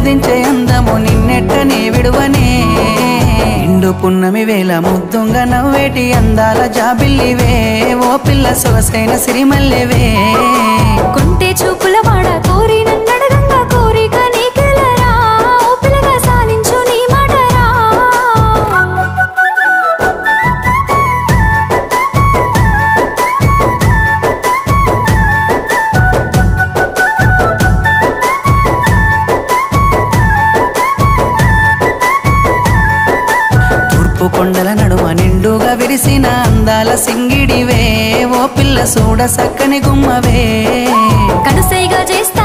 దించే అందము నిన్నెట్టనే విడువనే ఇండు పున్నమి వేళ ముద్దుంగ నవ్వేటి అందాల జాబిల్లివే ఓ పిల్ల సొగసైన సిరిమల్లెవే కొంటే చూపుల వాడ కోరి నన్నడగంగా కోరిక నీకెలరా ఓ పిల్లగా సాలించు నీ మాటరా తూర్పు కొండల నడుమ నిండుగా విరిసిన అందాల సింగిడివే ఓ పిల్ల చూడ సక్కని గుమ్మవే కనుసైగా చేస్తా